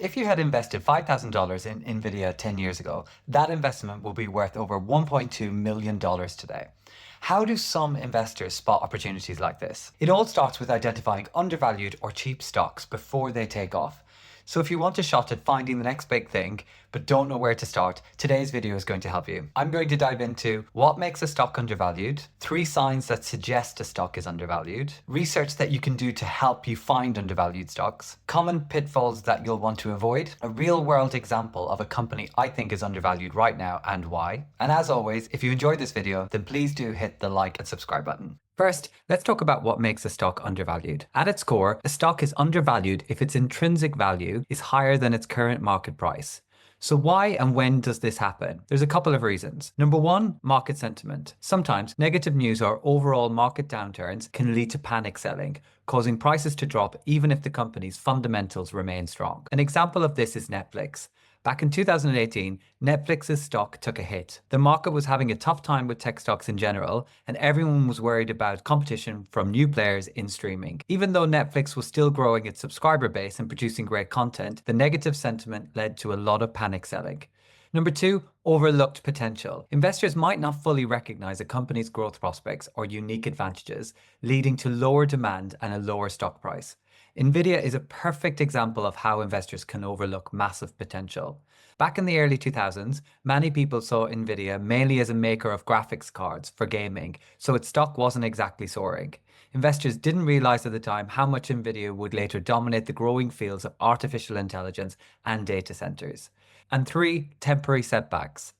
If you had invested $5,000 in Nvidia 10 years ago, that investment will be worth over $1.2 million today. How do some investors spot opportunities like this? It all starts with identifying undervalued or cheap stocks before they take off. So if you want a shot at finding the next big thing, but don't know where to start, today's video is going to help you. I'm going to dive into what makes a stock undervalued, 3 signs that suggest a stock is undervalued, research that you can do to help you find undervalued stocks, common pitfalls that you'll want to avoid, a real world example of a company I think is undervalued right now and why. And as always, if you enjoyed this video, then please do hit the like and subscribe button. First, let's talk about what makes a stock undervalued. At its core, a stock is undervalued if its intrinsic value is higher than its current market price. So why and when does this happen? There's a couple of reasons. Number one, market sentiment. Sometimes negative news or overall market downturns can lead to panic selling, causing prices to drop even if the company's fundamentals remain strong. An example of this is Netflix. Back in 2018, Netflix's stock took a hit. The market was having a tough time with tech stocks in general, and everyone was worried about competition from new players in streaming. Even though Netflix was still growing its subscriber base and producing great content, the negative sentiment led to a lot of panic selling. Number two, overlooked potential. Investors might not fully recognize a company's growth prospects or unique advantages, leading to lower demand and a lower stock price. Nvidia is a perfect example of how investors can overlook massive potential. Back in the early 2000s, many people saw Nvidia mainly as a maker of graphics cards for gaming, so its stock wasn't exactly soaring. Investors didn't realize at the time how much Nvidia would later dominate the growing fields of artificial intelligence and data centers. And 3, temporary setbacks.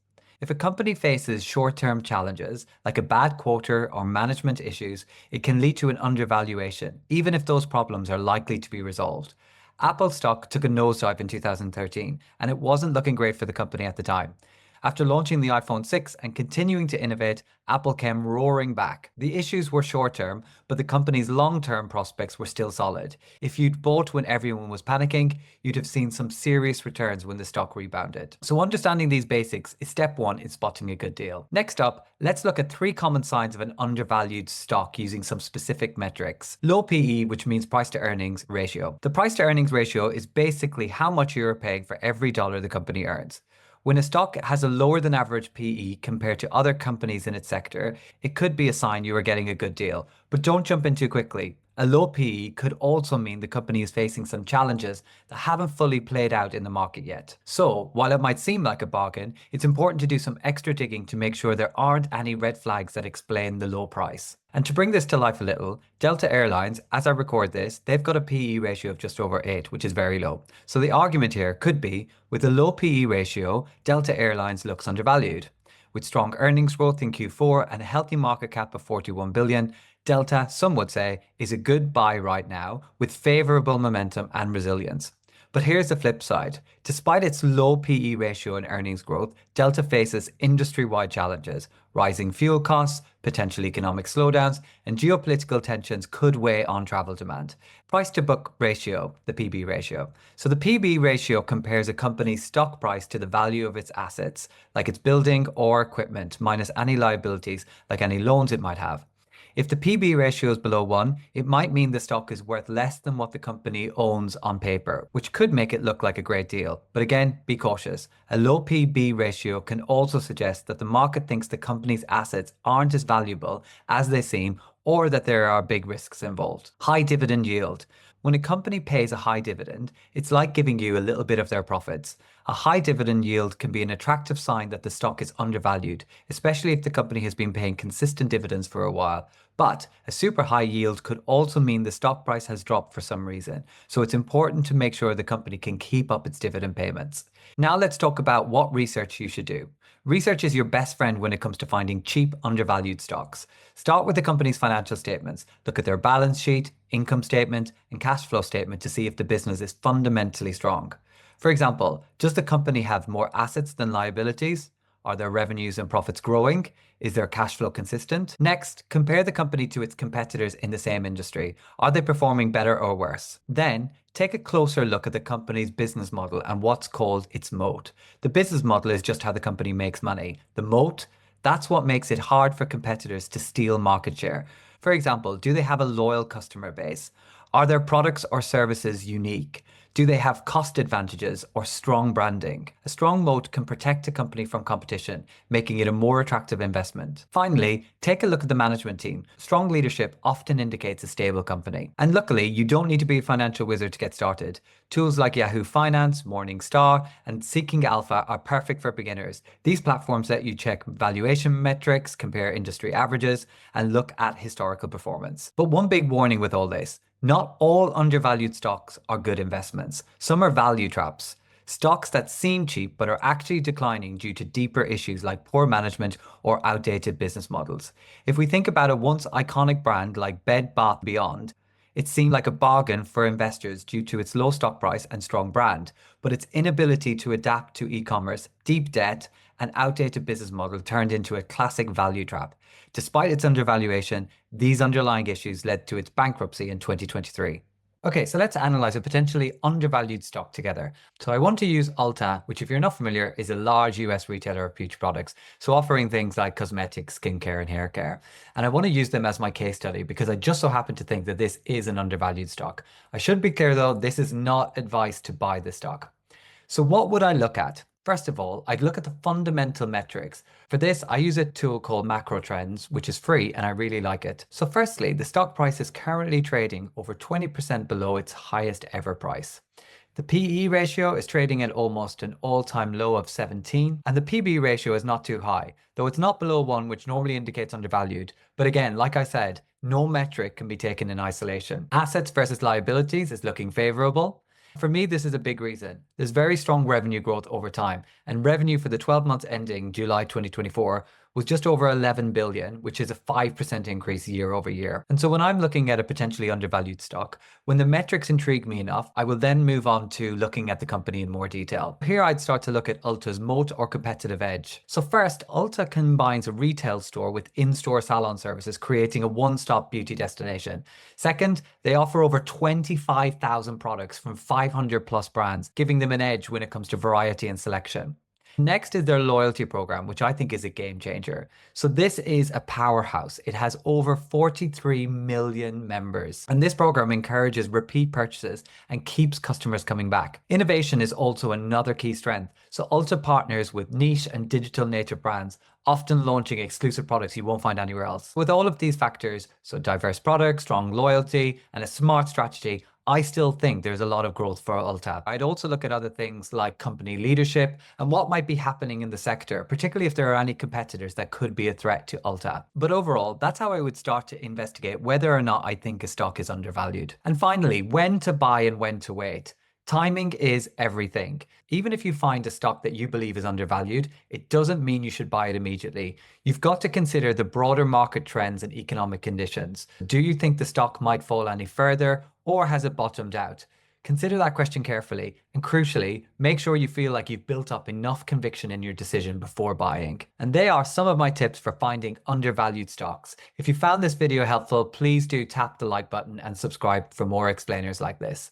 If a company faces short-term challenges, like a bad quarter or management issues, it can lead to an undervaluation, even if those problems are likely to be resolved. Apple stock took a nosedive in 2013, and it wasn't looking great for the company at the time. After launching the iPhone 6 and continuing to innovate, Apple came roaring back. The issues were short-term, but the company's long-term prospects were still solid. If you'd bought when everyone was panicking, you'd have seen some serious returns when the stock rebounded. So understanding these basics is step 1 in spotting a good deal. Next up, let's look at 3 common signs of an undervalued stock using some specific metrics. Low PE, which means price to earnings ratio. The price to earnings ratio is basically how much you're paying for every dollar the company earns. When a stock has a lower than average PE compared to other companies in its sector, it could be a sign you are getting a good deal. But don't jump in too quickly. A low PE could also mean the company is facing some challenges that haven't fully played out in the market yet. So, while it might seem like a bargain, it's important to do some extra digging to make sure there aren't any red flags that explain the low price. And to bring this to life a little, Delta Airlines, as I record this, they've got a PE ratio of just over 8, which is very low. So the argument here could be, with a low PE ratio, Delta Airlines looks undervalued. With strong earnings growth in Q4 and a healthy market cap of 41 billion, Delta, some would say, is a good buy right now with favorable momentum and resilience. But here's the flip side. Despite its low PE ratio and earnings growth, Delta faces industry-wide challenges. Rising fuel costs, potential economic slowdowns, and geopolitical tensions could weigh on travel demand. Price to book ratio, the PB ratio. So the PB ratio compares a company's stock price to the value of its assets, like its building or equipment, minus any liabilities, like any loans it might have. If the PB ratio is below 1, it might mean the stock is worth less than what the company owns on paper, which could make it look like a great deal. But again, be cautious. A low PB ratio can also suggest that the market thinks the company's assets aren't as valuable as they seem, or that there are big risks involved. High dividend yield. When a company pays a high dividend, it's like giving you a little bit of their profits. A high dividend yield can be an attractive sign that the stock is undervalued, especially if the company has been paying consistent dividends for a while. But a super high yield could also mean the stock price has dropped for some reason, so it's important to make sure the company can keep up its dividend payments. Now let's talk about what research you should do. Research is your best friend when it comes to finding cheap, undervalued stocks. Start with the company's financial statements. Look at their balance sheet, income statement, and cash flow statement to see if the business is fundamentally strong. For example, does the company have more assets than liabilities? Are their revenues and profits growing? Is their cash flow consistent? Next, compare the company to its competitors in the same industry. Are they performing better or worse? Then, take a closer look at the company's business model and what's called its moat. The business model is just how the company makes money. The moat, that's what makes it hard for competitors to steal market share. For example, do they have a loyal customer base? Are their products or services unique? Do they have cost advantages or strong branding? A strong moat can protect a company from competition, making it a more attractive investment. Finally, take a look at the management team. Strong leadership often indicates a stable company. And luckily, you don't need to be a financial wizard to get started. Tools like Yahoo Finance, Morningstar, and Seeking Alpha are perfect for beginners. These platforms let you check valuation metrics, compare industry averages, and look at historical performance. But one big warning with all this: not all undervalued stocks are good investments. Some are value traps. Stocks that seem cheap but are actually declining due to deeper issues like poor management or outdated business models. If we think about a once iconic brand like Bed Bath & Beyond, it seemed like a bargain for investors due to its low stock price and strong brand, but its inability to adapt to e-commerce, deep debt, and outdated business model turned into a classic value trap. Despite its undervaluation, these underlying issues led to its bankruptcy in 2023. Okay, so let's analyze a potentially undervalued stock together. So I want to use Ulta, which, if you're not familiar, is a large US retailer of beauty products. So offering things like cosmetics, skincare, and hair care. And I want to use them as my case study because I just so happen to think that this is an undervalued stock. I should be clear though, this is not advice to buy this stock. So what would I look at? First of all, I'd look at the fundamental metrics. For this, I use a tool called Macro Trends, which is free and I really like it. So firstly, the stock price is currently trading over 20% below its highest ever price. The PE ratio is trading at almost an all-time low of 17, and the PB ratio is not too high, though it's not below 1, which normally indicates undervalued. But again, like I said, no metric can be taken in isolation. Assets versus liabilities is looking favorable. For me, this is a big reason. There's very strong revenue growth over time, and revenue for the 12 months ending July 2024 was just over 11 billion, which is a 5% increase year over year. And so when I'm looking at a potentially undervalued stock, when the metrics intrigue me enough, I will then move on to looking at the company in more detail. Here I'd start to look at Ulta's moat or competitive edge. So first, Ulta combines a retail store with in-store salon services, creating a one-stop beauty destination. Second, they offer over 25,000 products from 500 plus brands, giving them an edge when it comes to variety and selection. Next is their loyalty program, which I think is a game changer. So this is a powerhouse. It has over 43 million members. And this program encourages repeat purchases and keeps customers coming back. Innovation is also another key strength. So Ulta partners with niche and digital native brands, often launching exclusive products you won't find anywhere else. With all of these factors, so diverse products, strong loyalty, and a smart strategy, I still think there's a lot of growth for Ulta. I'd also look at other things like company leadership and what might be happening in the sector, particularly if there are any competitors that could be a threat to Ulta. But overall, that's how I would start to investigate whether or not I think a stock is undervalued. And finally, when to buy and when to wait. Timing is everything. Even if you find a stock that you believe is undervalued, it doesn't mean you should buy it immediately. You've got to consider the broader market trends and economic conditions. Do you think the stock might fall any further, or has it bottomed out? Consider that question carefully, and crucially, make sure you feel like you've built up enough conviction in your decision before buying. And they are some of my tips for finding undervalued stocks. If you found this video helpful, please do tap the like button and subscribe for more explainers like this.